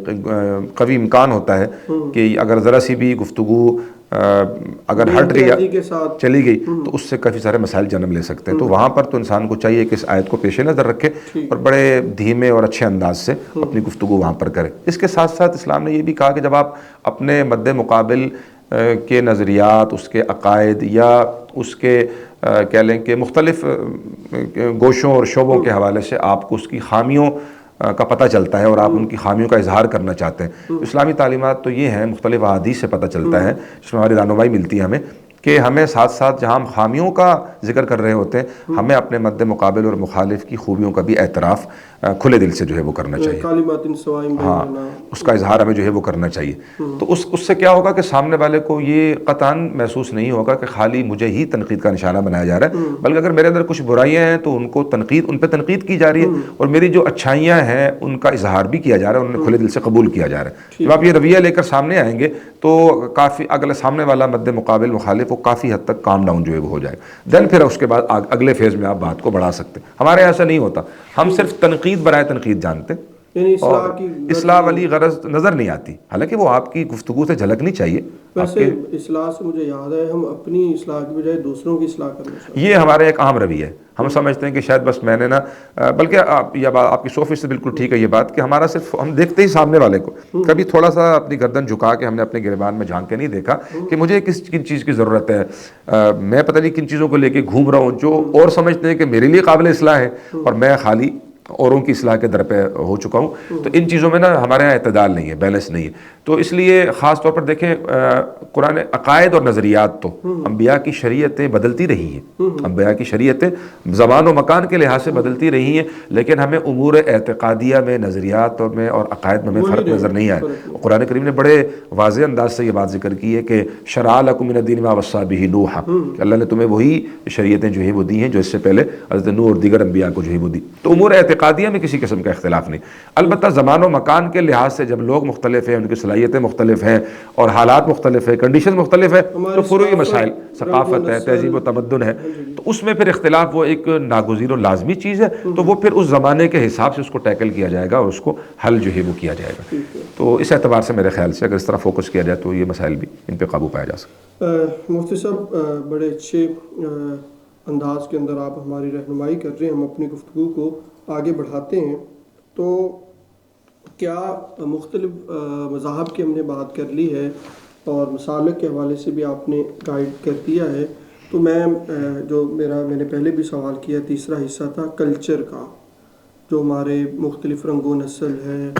قوی امکان ہوتا ہے کہ اگر ذرا سی بھی گفتگو اگر ہٹ گئی، چلی گئی، تو اس سے کافی سارے مسائل جنم لے سکتے ہیں. تو وہاں پر تو انسان کو چاہیے کہ اس آیت کو پیش نظر رکھے اور بڑے دھیمے اور اچھے انداز سے اپنی گفتگو وہاں پر کرے. اس کے ساتھ ساتھ اسلام نے یہ بھی کہا کہ جب آپ اپنے مد مقابل کے نظریات، اس کے عقائد یا اس کے کہہ لیں کہ مختلف گوشوں اور شعبوں کے حوالے سے آپ کو اس کی خامیوں کا پتہ چلتا ہے اور آپ ان کی خامیوں کا اظہار کرنا چاہتے ہیں، اسلامی تعلیمات تو یہ ہیں، مختلف احادیث سے پتہ چلتا ہے جس میں ہماری رہنمائی ملتی ہے ہمیں، کہ ہمیں ساتھ ساتھ جہاں ہم خامیوں کا ذکر کر رہے ہوتے ہیں، ہمیں اپنے مد مقابل اور مخالف کی خوبیوں کا بھی اعتراف کھلے دل سے جو ہے وہ کرنا چاہیے. ہاں، اس کا اظہار ہمیں جو ہے وہ کرنا چاہیے. تو اس سے کیا ہوگا کہ سامنے والے کو یہ قطعاً محسوس نہیں ہوگا کہ خالی مجھے ہی تنقید کا نشانہ بنایا جا رہا ہے، بلکہ اگر میرے اندر کچھ برائیاں ہیں تو ان پہ تنقید کی جا رہی ہے، اور میری جو اچھائیاں ہیں ان کا اظہار بھی کیا جا رہا ہے، انہیں کھلے دل سے قبول کیا جا رہا ہے. جب آپ یہ رویہ لے کر سامنے آئیں گے تو کافی اگلے سامنے والا مد مقابل مخالف وہ کافی حد تک کام ڈاؤن جو ہے وہ ہو جائے گا. دین پھر اس کے بعد اگلے فیز میں آپ بات کو بڑھا سکتے ہیں. ہمارے یہاں ایسا نہیں ہوتا، ہم صرف تنقید برائے تنقید جانتے، اور اصلاح والی غرض نظر نہیں آتی، حالانکہ وہ آپ کی گفتگو سے جھلکنی چاہیے. ویسے اصلاح سے مجھے یاد ہے، ہم اپنی اصلاح کی بجائے دوسروں کی اصلاح کرنا چاہتے ہیں. یہ ہمارا ایک عام رویہ ہے. ہم سمجھتے ہیں کہ شاید بس میں نے نا، بلکہ یہ بات آپ کی 100% بالکل ٹھیک ہے یہ بات، کہ ہمارا صرف ہم دیکھتے ہی سامنے والے کو، کبھی تھوڑا سا اپنی گردن جھکا کے ہم نے اپنے گریبان میں جھانک کے نہیں دیکھا کہ مجھے کن چیز کی ضرورت ہے، میں پتہ نہیں کن چیزوں کو لے کے گھوم رہا ہوں جو اور سمجھتے ہیں کہ میرے لیے قابل اصلاح ہے، اور میں خالی اوروں کی اصلاح کے در پہ ہو چکا ہوں. تو ان چیزوں میں نا ہمارے یہاں اعتدال نہیں ہے، بیلنس نہیں ہے. تو اس لیے خاص طور پر دیکھیں، قرآن عقائد اور نظریات تو انبیاء کی شریعتیں بدلتی رہی ہیں، انبیاء کی شریعتیں زمان و مکان کے لحاظ سے بدلتی رہی ہیں، لیکن ہمیں امور اعتقادیہ میں، نظریات میں اور عقائد میں ہمیں فرق نظر نہیں آیا. قرآن کریم نے بڑے واضح انداز سے یہ بات ذکر کی ہے کہ شرع لکم من الدین ما وصی بہ نوح، کہ اللہ نے تمہیں وہی شریعتیں جو ہیں وہ دی ہیں جو اس سے پہلے حضرت نوح اور دیگر انبیاء کو جو ہے وہ دی. تو امور اعتقادیہ میں کسی قسم کا اختلاف نہیں. البتہ زمان و مکان کے لحاظ سے جب لوگ مختلف ہیں، ان کی صلاحیتیں مختلف ہیں اور حالات مختلف ہیں، کنڈیشن مختلف ہے، تو فروعی مسائل ثقافت ہے، تہذیب و تمدن ہے، تو اس میں پھر اختلاف وہ ایک ناگزیر و لازمی چیز ہے، تو وہ پھر اس زمانے کے حساب سے اس کو ٹیکل کیا جائے گا اور اس کو حل جو ہے وہ کیا جائے گا. تو اس اعتبار سے میرے خیال سے اگر اس طرح فوکس کیا جائے تو یہ مسائل بھی ان پہ قابو پایا جا سکتا ہے. مفتی صاحب بڑے اچھے انداز کے اندر آپ ہماری رہنمائی کر رہے ہیں. ہم اپنی گفتگو کو آگے بڑھاتے ہیں. تو کیا مختلف مذاہب کی ہم نے بات کر لی ہے اور مسالک کے حوالے سے بھی آپ نے گائیڈ کر دیا ہے، تو میں میں نے پہلے بھی سوال کیا، تیسرا حصہ تھا کلچر کا، جو ہمارے مختلف رنگ و نسل ہے.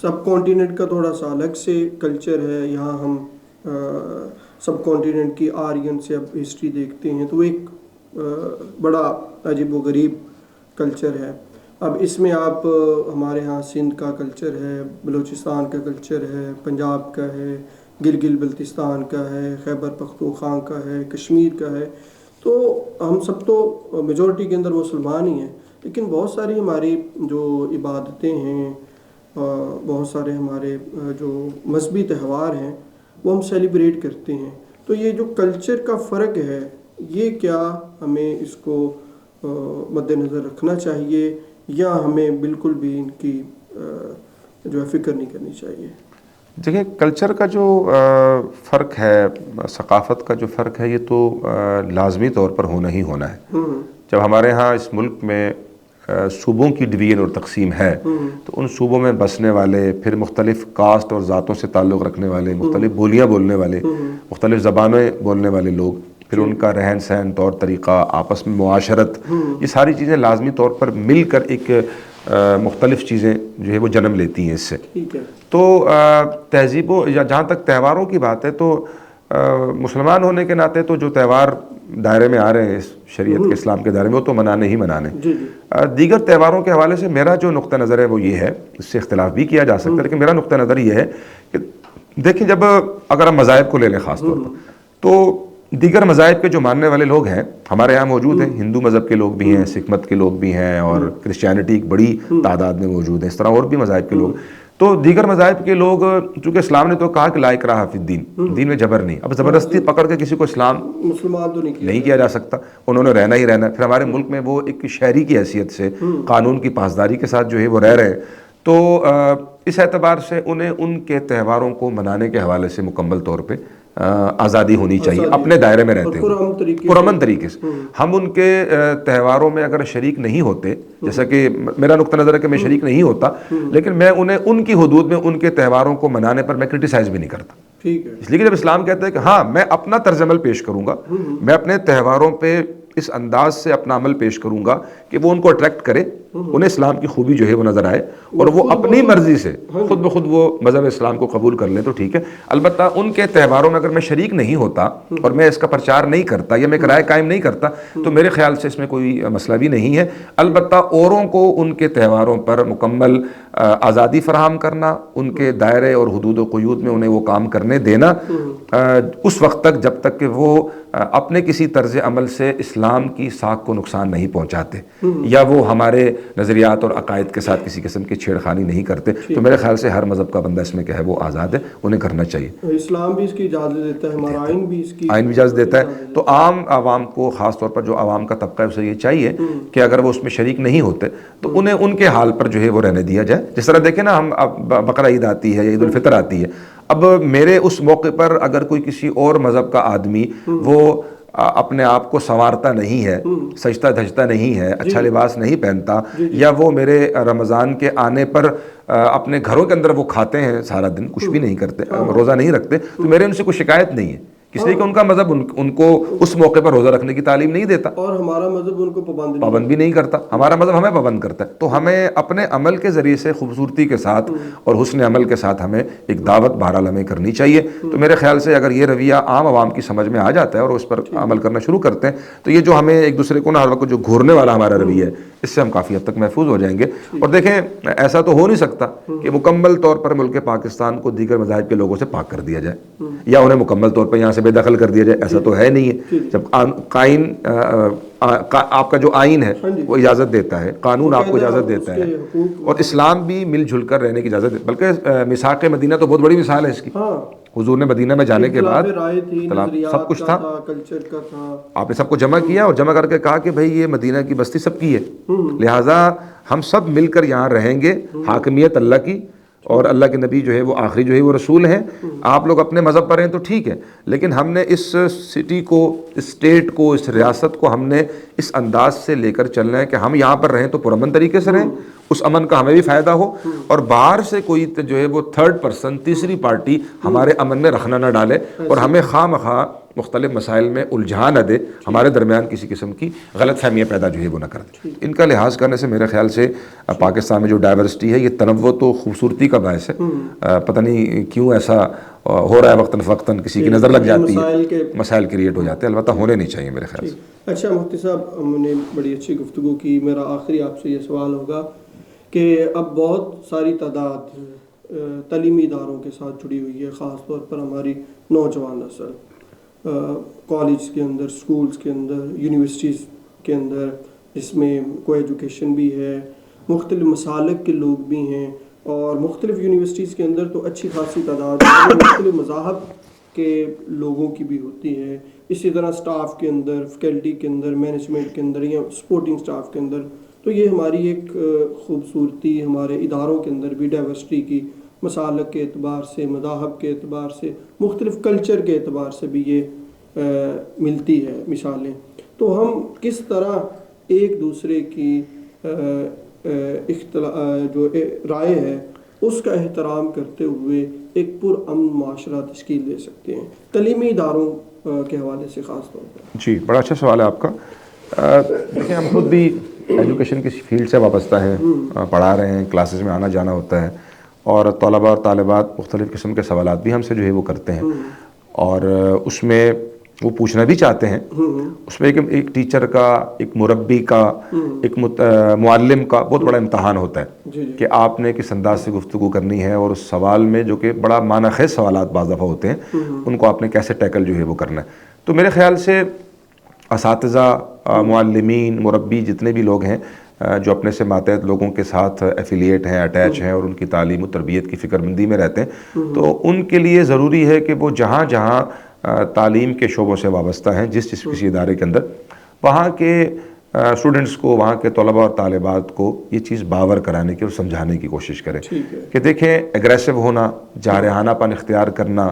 سب کانٹیننٹ کا تھوڑا سا الگ سے کلچر ہے. یہاں ہم سب کانٹیننٹ کی آرین سے اب ہسٹری دیکھتے ہیں، تو ایک بڑا عجیب و غریب کلچر ہے. اب اس میں آپ ہمارے ہاں سندھ کا کلچر ہے، بلوچستان کا کلچر ہے، پنجاب کا ہے، گلگت بلتستان کا ہے، خیبر پختونخوا کا ہے، کشمیر کا ہے. تو ہم سب تو میجورٹی کے اندر مسلمان ہی ہیں، لیکن بہت ساری ہماری جو عبادتیں ہیں، بہت سارے ہمارے جو مذہبی تہوار ہیں وہ ہم سیلیبریٹ کرتے ہیں. تو یہ جو کلچر کا فرق ہے، یہ کیا ہمیں اس کو مد نظر رکھنا چاہیے یا ہمیں بالکل بھی ان کی جو ہے فکر نہیں کرنی چاہیے؟ دیکھیں، کلچر کا جو فرق ہے، ثقافت کا جو فرق ہے، یہ تو لازمی طور پر ہونا ہی ہونا ہے. جب ہمارے ہاں اس ملک میں صوبوں کی ڈویژن اور تقسیم ہے، تو ان صوبوں میں بسنے والے، پھر مختلف کاسٹ اور ذاتوں سے تعلق رکھنے والے، مختلف بولیاں بولنے والے، مختلف زبانیں بولنے والے لوگ، پھر ان کا رہن سہن، طور طریقہ، آپس میں معاشرت، یہ ساری چیزیں لازمی طور پر مل کر ایک مختلف چیزیں جو ہے وہ جنم لیتی ہیں اس سے. تو تہذیب و جہاں تک تہواروں کی بات ہے، تو مسلمان ہونے کے ناطے تو جو تہوار دائرے میں آ رہے ہیں اس شریعت کے اسلام کے دائرے میں، وہ تو منانے ہی منانے. دیگر تہواروں کے حوالے سے میرا جو نقطہ نظر ہے وہ یہ ہے، اس سے اختلاف بھی کیا جا سکتا ہے، لیکن میرا نقطہ نظر یہ ہے کہ دیکھیں، جب اگر ہم مذاہب کو لے لیں خاص طور پر، تو دیگر مذاہب کے جو ماننے والے لوگ ہیں ہمارے یہاں موجود ہیں. ہندو مذہب کے لوگ بھی ہیں، سکھ مت کے لوگ بھی ہیں، اور کرسچینٹی ایک بڑی تعداد میں موجود ہے، اس طرح اور بھی مذاہب کے لوگ. تو دیگر مذاہب کے لوگ، چونکہ اسلام نے تو کہا کہ لا اکراہ فی الدین، دین میں جبر نہیں. اب زبردستی پکڑ کے کسی کو اسلام مسلمان تو نہیں کیا جا سکتا، انہوں نے رہنا ہی رہنا ہے. پھر ہمارے ملک میں وہ ایک شہری کی حیثیت سے قانون کی پاسداری کے ساتھ جو ہے وہ رہ رہے ہیں. تو اس اعتبار سے انہیں ان کے تہواروں کو منانے کے حوالے سے مکمل طور پہ آزادی ہونی چاہیے، اپنے دائرے میں رہتے ہیں پرامن طریقے سے. ہم ان کے تہواروں میں اگر شریک نہیں ہوتے، جیسا کہ میرا نقطہ نظر ہے کہ میں شریک نہیں ہوتا، لیکن میں انہیں ان کی حدود میں ان کے تہواروں کو منانے پر میں کرٹیسائز بھی نہیں کرتا. اس لیے کہ جب اسلام کہتا ہے کہ ہاں میں اپنا طرز عمل پیش کروں گا، میں اپنے تہواروں پہ اس انداز سے اپنا عمل پیش کروں گا کہ وہ ان کو اٹریکٹ کرے، انہیں اسلام کی خوبی جو ہے وہ نظر آئے، اور وہ اپنی مرضی سے خود بخود وہ مذہب اسلام کو قبول کر لیں، تو ٹھیک ہے. البتہ ان کے تہواروں میں اگر میں شریک نہیں ہوتا اور میں اس کا پرچار نہیں کرتا یا میں رائے قائم نہیں کرتا، تو میرے خیال سے اس میں کوئی مسئلہ بھی نہیں ہے. البتہ اوروں کو ان کے تہواروں پر مکمل آزادی فراہم کرنا، ان کے دائرے اور حدود و قیود میں انہیں وہ کام کرنے دینا اس وقت تک جب تک کہ وہ اپنے کسی طرز عمل سے اسلام کی ساکھ کو نقصان نہیں پہنچاتے یا وہ ہمارے نظریات اور عقائد کے ساتھ کسی قسم کی چھیڑخانی نہیں کرتے. تو میرے خیال سے ہر مذہب کا بندہ اس میں کیا ہے وہ آزاد ہے، انہیں کرنا چاہیے. اسلام بھی اس کی اجازت دیتا ہے، ہمارا آئین بھی اس کی اجازت دیتا ہے. تو عام عوام کو، خاص طور پر جو عوام کا طبقہ ہے، اسے یہ چاہیے کہ اگر وہ اس میں شریک نہیں ہوتے تو انہیں ان کے حال پر جو ہے وہ رہنے دیا جائے. جس طرح دیکھیں نا، ہم بقرہ عید آتی ہے یا عید الفطر آتی ہے، اب میرے اس موقع پر اگر کوئی کسی اور مذہب کا آدمی وہ اپنے آپ کو سنوارتا نہیں ہے، سجتا دھجتا نہیں ہے، اچھا لباس نہیں پہنتا، یا وہ میرے رمضان کے آنے پر اپنے گھروں کے اندر وہ کھاتے ہیں سارا دن، کچھ بھی نہیں کرتے، روزہ نہیں رکھتے، تو میرے ان سے کوئی شکایت نہیں ہے، اس لیے کہ ان کا مذہب ان کو اس موقع پر روزہ رکھنے کی تعلیم نہیں دیتا، اور ہمارا مذہب ان کو پابند بھی نہیں کرتا. ہمارا مذہب ہمیں پابند کرتا ہے. تو ہمیں اپنے عمل کے ذریعے سے خوبصورتی کے ساتھ اور حسن عمل کے ساتھ ہمیں ایک دعوت بہرحال ہمیں کرنی چاہیے. تو میرے خیال سے اگر یہ رویہ عام عوام کی سمجھ میں آ جاتا ہے اور اس پر عمل کرنا شروع کرتے ہیں، تو یہ جو ہمیں ایک دوسرے کو نہ ہر وقت جو گھورنے والا ہمارا رویہ ہے، اس سے ہم کافی حد تک محفوظ ہو جائیں گے. اور دیکھیں، ایسا تو ہو نہیں سکتا کہ مکمل طور پر ملک پاکستان کو دیگر مذاہب کے لوگوں سے پاک کر دیا جائے یا انہیں مکمل طور پر یہاں سے سے بے دخل کر دیا جائے، ایسا تو ہے نہیں ہے. جب آپ کا جو آئین ہے وہ اجازت دیتا ہے، قانون آپ کو اجازت دیتا ہے، اور اسلام بھی مل جل کر رہنے کی اجازت دیتا ہے. بلکہ میثاق مدینہ تو بہت بڑی مثال ہے اس کی. حضور نے مدینہ میں جانے کے بعد سب کچھ تھا، آپ نے سب کو جمع کیا اور جمع کر کے کہا کہ بھائی یہ مدینہ کی بستی سب کی ہے، لہٰذا ہم سب مل کر یہاں رہیں گے، حاکمیت اللہ کی، اور اللہ کے نبی جو ہے وہ آخری جو ہے وہ رسول ہیں. آپ لوگ اپنے مذہب پر ہیں تو ٹھیک ہے، لیکن ہم نے اس سٹی کو، اس اسٹیٹ کو، اس ریاست کو ہم نے اس انداز سے لے کر چلنا ہے کہ ہم یہاں پر رہیں تو پرامن طریقے سے رہیں، اس امن کا ہمیں بھی فائدہ ہو، اور باہر سے کوئی جو ہے وہ تھرڈ پرسن، تیسری پارٹی ہمارے امن میں رخنا نہ ڈالے اور ہمیں خواہ مخواہ مختلف مسائل میں الجھا نہ دے، ہمارے درمیان کسی قسم کی غلط فہمیاں پیدا جو ہے وہ نہ کر دے. ان کا لحاظ کرنے سے میرے خیال سے پاکستان میں جو ڈائیورسٹی ہے، یہ تنوع تو خوبصورتی کا باعث ہے. پتہ نہیں کیوں ایسا ہو رہا ہے، وقتاً فوقتاً کسی کی نظر لگ جاتی ہے، مسائل کریٹ ہو جاتے ہیں. البتہ ہونے نہیں چاہیے میرے خیال سے. اچھا مفتی صاحب، ہم نے بڑی اچھی گفتگو کی. میرا آخری آپ سے یہ سوال ہوگا کہ اب بہت ساری تعداد تعلیمی اداروں کے ساتھ جڑی ہوئی ہے، خاص طور پر ہماری نوجوان نسل، کالج کے اندر، سکولز کے اندر، یونیورسٹیز کے اندر، جس میں کو ایجوکیشن بھی ہے، مختلف مسالک کے لوگ بھی ہیں، اور مختلف یونیورسٹیز کے اندر تو اچھی خاصی تعداد ہے، مختلف مذاہب کے لوگوں کی بھی ہوتی ہے. اسی طرح سٹاف کے اندر، فیکلٹی کے اندر، مینجمنٹ کے اندر یا سپورٹنگ سٹاف کے اندر. تو یہ ہماری ایک خوبصورتی، ہمارے اداروں کے اندر بھی ڈائیورسٹی کی، مسالک کے اعتبار سے، مذاہب کے اعتبار سے، مختلف کلچر کے اعتبار سے بھی یہ ملتی ہے مثالیں. تو ہم کس طرح ایک دوسرے کی جو رائے ہے اس کا احترام کرتے ہوئے ایک پرامن معاشرہ تشکیل دے سکتے ہیں تعلیمی اداروں کے حوالے سے خاص طور پر؟ جی، بڑا اچھا سوال ہے آپ کا. دیکھیں، ہم خود بھی ایجوکیشن کی فیلڈ سے وابستہ ہیں، پڑھا رہے ہیں، کلاسز میں آنا جانا ہوتا ہے، اور طلباء اور طالبات مختلف قسم کے سوالات بھی ہم سے جو ہے وہ کرتے ہیں، اور اس میں وہ پوچھنا بھی چاہتے ہیں. اس میں ایک ٹیچر کا، ایک مربی کا، ایک معلم کا بہت بڑا امتحان ہوتا ہے کہ آپ نے کس انداز سے گفتگو کرنی ہے، اور اس سوال میں جو کہ بڑا معنی خیز سوالات بعض دفعہ ہوتے ہیں، ان کو آپ نے کیسے ٹیکل جو ہے وہ کرنا ہے. تو میرے خیال سے اساتذہ، معلمین، مربی، جتنے بھی لوگ ہیں جو اپنے سے ماتحت لوگوں کے ساتھ ایفیلیٹ ہیں، اٹیچ ہیں، اور ان کی تعلیم و تربیت کی فکر مندی میں رہتے ہیں، تو ان کے لیے ضروری ہے کہ وہ جہاں جہاں تعلیم کے شعبوں سے وابستہ ہیں، جس کسی ادارے کے اندر، وہاں کے اسٹوڈنٹس کو، وہاں کے طلباء اور طالبات کو یہ چیز باور کرانے کی اور سمجھانے کی کوشش کریں کہ دیکھیں، ایگریسو ہونا، جارحانہ پن اختیار کرنا،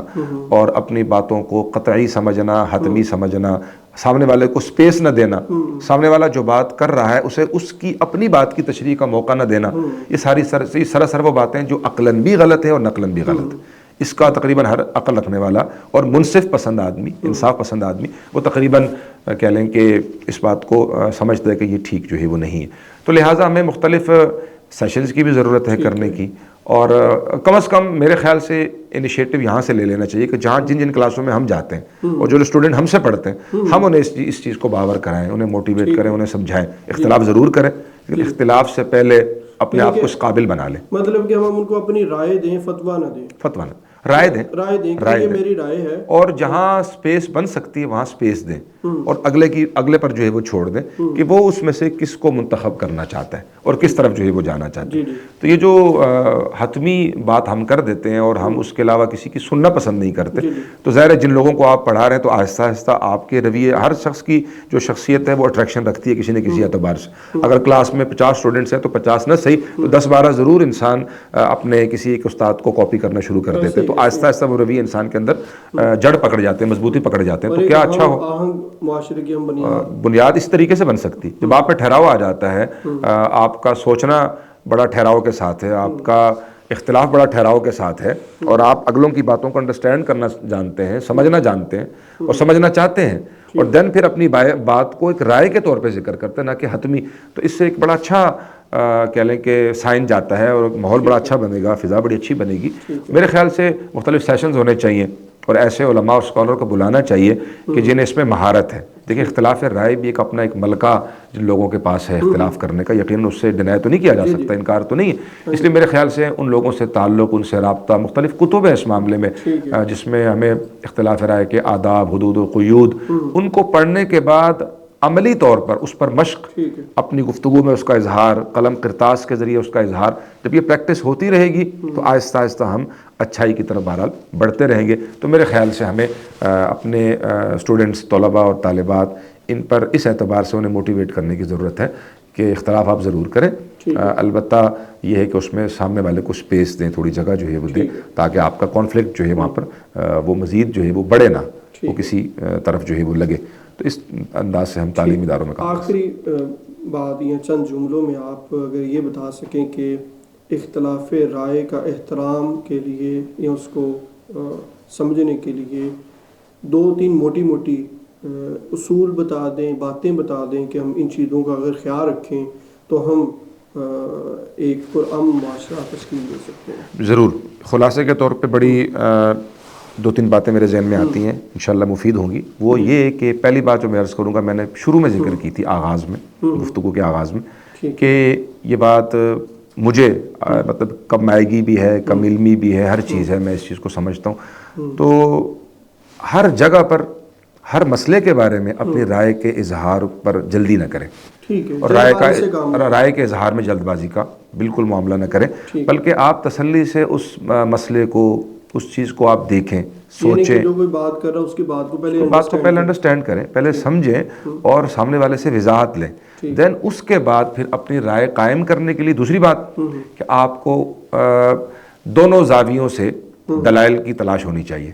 اور اپنی باتوں کو قطعی سمجھنا، حتمی سمجھنا، سامنے والے کو سپیس نہ دینا، سامنے والا جو بات کر رہا ہے اسے اس کی اپنی بات کی تشریح کا موقع نہ دینا، یہ سراسر وہ باتیں جو عقلاً بھی غلط ہے اور نقلاً بھی غلط ہے. اس کا تقریباً ہر عقل رکھنے والا اور منصف پسند آدمی، انصاف پسند آدمی، وہ تقریباً کہہ لیں کہ اس بات کو سمجھتا ہے کہ یہ ٹھیک جو ہے وہ نہیں ہے. تو لہٰذا ہمیں مختلف سیشنز کی بھی ضرورت ہے کرنے کی، اور کم از کم میرے خیال سے انیشیٹو یہاں سے لے لینا چاہیے کہ جہاں جن کلاسوں میں ہم جاتے ہیں اور جو اسٹوڈنٹ ہم سے پڑھتے ہیں، ہم انہیں اس چیز کو باور کرائیں، انہیں موٹیویٹ کریں، انہیں سمجھائیں. اختلاف ضرور کریں، لیکن اختلاف سے پہلے اپنے آپ کو اس قابل بنا لیں. مطلب کہ ہم ان کو اپنی رائے دیں، فتویٰ نہ دیں. فتویٰ نہ، رائے دیں کہ یہ میری رائے ہے، اور جہاں سپیس بن سکتی ہے وہاں سپیس دیں، اور اگلے پر جو ہے وہ چھوڑ دیں کہ وہ اس میں سے کس کو منتخب کرنا چاہتا ہے اور کس طرف جو ہے وہ جانا چاہتا ہے. تو یہ جو حتمی بات ہم کر دیتے ہیں اور ہم اس کے علاوہ کسی کی سننا پسند نہیں کرتے، تو ظاہر ہے جن لوگوں کو آپ پڑھا رہے ہیں تو آہستہ آہستہ آپ کے رویے، ہر شخص کی جو شخصیت ہے وہ اٹریکشن رکھتی ہے کسی نہ کسی اعتبار سے. اگر کلاس میں 50 اسٹوڈنٹس ہیں تو 50 نہ صحیح تو 10-12 ضرور انسان اپنے کسی ایک استاد کو کاپی کرنا شروع کر دیتے ہیں. تو آہستہ آہستہ وہ رویے انسان کے اندر جڑ پکڑ جاتے ہیں، مضبوطی پکڑ جاتے ہیں. تو کیا اچھا ہو، معاشرے کی بنیاد اس طریقے سے بن سکتی. جب آپ پہ ٹھہراؤ آ جاتا ہے، آپ کا سوچنا بڑا ٹھہراؤ کے ساتھ ہے، آپ کا اختلاف بڑا ٹھہراؤ کے ساتھ ہے، اور آپ اگلوں کی باتوں کو انڈرسٹینڈ کرنا جانتے ہیں، سمجھنا جانتے ہیں اور سمجھنا چاہتے ہیں، اور دین پھر اپنی بات کو ایک رائے کے طور پہ ذکر کرتے ہیں، نہ کہ حتمی. تو اس سے ایک بڑا اچھا کہہ لیں کہ سائن جاتا ہے، اور ماحول بڑا اچھا بنے گا، فضا بڑی اچھی بنے گی. میرے خیال سے مختلف سیشنز ہونے چاہیے، اور ایسے علماء اور اسکالر کو بلانا چاہیے کہ جنہیں اس میں مہارت ہے. دیکھیں اختلاف رائے بھی ایک اپنا ایک ملکہ جن لوگوں کے پاس ہے اختلاف کرنے کا, یقیناً اس سے ڈینائی تو نہیں کیا جا سکتا, انکار تو نہیں ہے. اس لیے میرے خیال سے ان لوگوں سے تعلق, ان سے رابطہ, مختلف کتب ہیں اس معاملے میں جس میں ہمیں اختلاف رائے کے آداب, حدود و قیود, ان کو پڑھنے کے بعد عملی طور پر اس پر مشق, اپنی گفتگو میں اس کا اظہار, قلم کرتاس کے ذریعے اس کا اظہار, جب یہ پریکٹس ہوتی رہے گی تو آہستہ آہستہ ہم اچھائی کی طرف بہرحال بڑھتے رہیں گے. تو میرے خیال سے ہمیں اپنے اسٹوڈنٹس, طلباء اور طالبات, ان پر اس اعتبار سے انہیں موٹیویٹ کرنے کی ضرورت ہے کہ اختلاف آپ ضرور کریں, البتہ یہ ہے کہ اس میں سامنے والے کو سپیس دیں, تھوڑی جگہ جو ہے وہ دیں, تاکہ آپ کا کانفلکٹ جو ہے وہاں پر وہ مزید جو ہے وہ بڑھے نہ, وہ کسی طرف جو ہے وہ لگے. تو اس انداز سے ہم تعلیمی اداروں میں کام کریں. آخری بات یا چند جملوں میں آپ اگر یہ بتا سکیں کہ اختلاف رائے کا احترام کے لیے یا اس کو سمجھنے کے لیے 2-3 موٹی اصول بتا دیں, باتیں بتا دیں کہ ہم ان چیزوں کا اگر خیال رکھیں تو ہم ایک پرامن معاشرہ تشکیل دے سکتے ہیں. ضرور. خلاصے کے طور پہ بڑی 2-3 باتیں میرے ذہن میں آتی ہیں, انشاءاللہ مفید ہوں گی. وہ یہ کہ پہلی بات جو میں عرض کروں گا, میں نے شروع میں ذکر کی تھی آغاز میں, گفتگو کے آغاز میں, کہ یہ بات مجھے مطلب کم آئیگی بھی ہے, کم علمی بھی ہے, ہر چیز ہے, میں اس چیز کو سمجھتا ہوں. تو ہر جگہ پر ہر مسئلے کے بارے میں اپنی رائے کے اظہار پر جلدی نہ کریں, اور رائے کے اظہار میں جلد بازی کا بالکل معاملہ نہ کریں, بلکہ آپ تسلی سے اس مسئلے کو, اس چیز کو آپ دیکھیں, سوچیں, جو کوئی بات کر رہا ہے اس کی بات کو پہلے انڈرسٹینڈ کریں, پہلے سمجھیں اور سامنے والے سے وضاحت لیں. دین اس کے بعد پھر اپنی رائے قائم کرنے کے لیے دوسری بات کہ آپ کو دونوں زاویوں سے دلائل کی تلاش ہونی چاہیے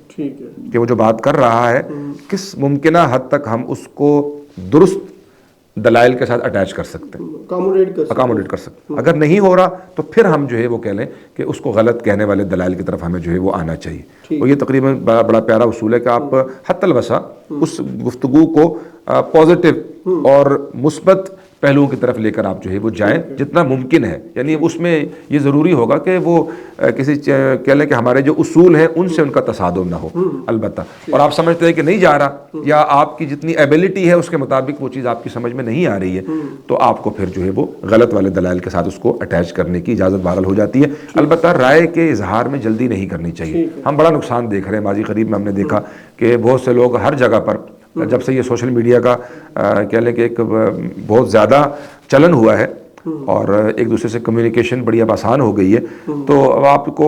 کہ وہ جو بات کر رہا ہے کس ممکنہ حد تک ہم اس کو درست دلائل کے ساتھ اٹیچ کر سکتے ہیں, اکاموڈیٹ کر سکتے ہیں. اگر نہیں ہو رہا تو پھر ہم جو ہے وہ کہہ لیں کہ اس کو غلط کہنے والے دلائل کی طرف ہمیں جو ہے وہ آنا چاہیے. اور یہ تقریباً بڑا پیارا اصول ہے کہ آپ حتی الوسع اس گفتگو کو پازیٹیو اور مثبت پہلوؤں کی طرف لے کر آپ جو ہے وہ جائیں جتنا ممکن ہے. یعنی اس میں یہ ضروری ہوگا کہ وہ کسی کہہ لیں کہ ہمارے جو اصول ہیں ان سے ان کا تصادم نہ ہو البتہ, اور آپ سمجھتے ہیں کہ نہیں جا رہا یا آپ کی جتنی ایبلٹی ہے اس کے مطابق وہ چیز آپ کی سمجھ میں نہیں آ رہی ہے, تو آپ کو پھر جو ہے وہ غلط والے دلائل کے ساتھ اس کو اٹیچ کرنے کی اجازت بہرحال ہو جاتی ہے. البتہ رائے کے اظہار میں جلدی نہیں کرنی چاہیے. ہم بڑا نقصان دیکھ رہے ہیں, ماضی قریب میں ہم نے دیکھا کہ بہت سے لوگ ہر جگہ پر, جب سے یہ سوشل میڈیا کا کہہ لیں کہ ایک بہت زیادہ چلن ہوا ہے اور ایک دوسرے سے کمیونیکیشن بڑی اب آسان ہو گئی ہے, تو اب آپ کو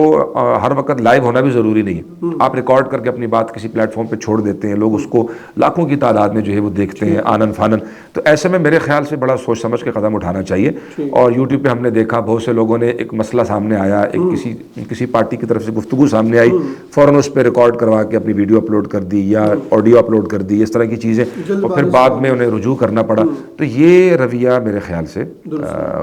ہر وقت لائیو ہونا بھی ضروری نہیں ہے. آپ ریکارڈ کر کے اپنی بات کسی پلیٹ فارم پہ چھوڑ دیتے ہیں, لوگ اس کو لاکھوں کی تعداد میں جو ہے وہ دیکھتے ہیں آنن فانن. تو ایسے میں میرے خیال سے بڑا سوچ سمجھ کے قدم اٹھانا چاہیے. اور یوٹیوب پہ ہم نے دیکھا بہت سے لوگوں نے ایک مسئلہ سامنے آیا, ایک کسی پارٹی کی طرف سے گفتگو سامنے آئی, فوراً اس پہ ریکارڈ کروا کے اپنی ویڈیو اپلوڈ کر دی یا آڈیو اپلوڈ کر دی, اس طرح کی چیزیں, اور پھر بعد میں انہیں رجوع کرنا پڑا. تو یہ رویہ میرے خیال سے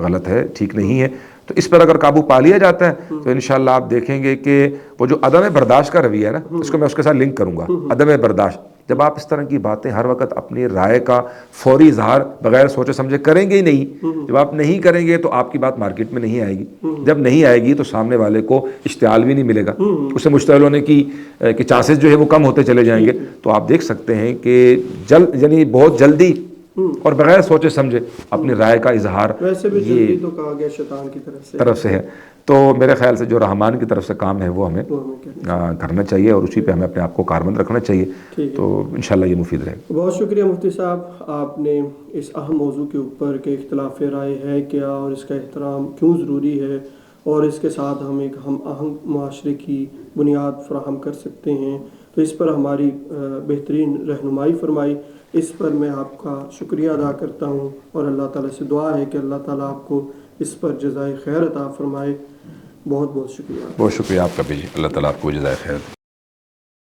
غلط ہے, ٹھیک نہیں ہے. تو اس پر اگر قابو پا لیا جاتا ہے تو انشاءاللہ آپ دیکھیں گے کہ وہ جو عدم برداشت کا رویہ ہے نا, اس کو میں اس کے ساتھ لنک کروں گا, عدم برداشت. جب آپ اس طرح کی باتیں ہر وقت اپنی رائے کا فوری اظہار بغیر سوچے سمجھے کریں گے ہی نہیں, جب آپ نہیں کریں گے تو آپ کی بات مارکیٹ میں نہیں آئے گی, جب نہیں آئے گی تو سامنے والے کو اشتعال بھی نہیں ملے گا, اسے مشتعل ہونے کی چانسز جو ہے وہ کم ہوتے چلے جائیں گے. تو آپ دیکھ سکتے ہیں کہ یعنی بہت جلدی اور بغیر سوچے سمجھے اپنی رائے کا اظہار ویسے بھی جلدی تو کہا گیا شیطان کی طرف سے ہے. تو میرے خیال سے جو رحمان کی طرف سے کام ہے وہ ہمیں کرنا چاہیے اور اسی پہ ہمیں اپنے آپ کو کاربند رکھنا چاہیے. تو انشاءاللہ یہ مفید رہے گا. بہت شکریہ مفتی صاحب, آپ نے اس اہم موضوع کے اوپر کہ اختلاف رائے ہے کیا اور اس کا احترام کیوں ضروری ہے اور اس کے ساتھ ہم ایک ہم آہنگ معاشرے کی بنیاد فراہم کر سکتے ہیں, تو اس پر ہماری بہترین رہنمائی فرمائی. اس پر میں آپ کا شکریہ ادا کرتا ہوں اور اللہ تعالیٰ سے دعا ہے کہ اللہ تعالیٰ آپ کو اس پر جزائے خیر عطا فرمائے. بہت بہت شکریہ. بہت شکریہ آپ کا بھی, اللہ تعالیٰ آپ کو جزائے خیر.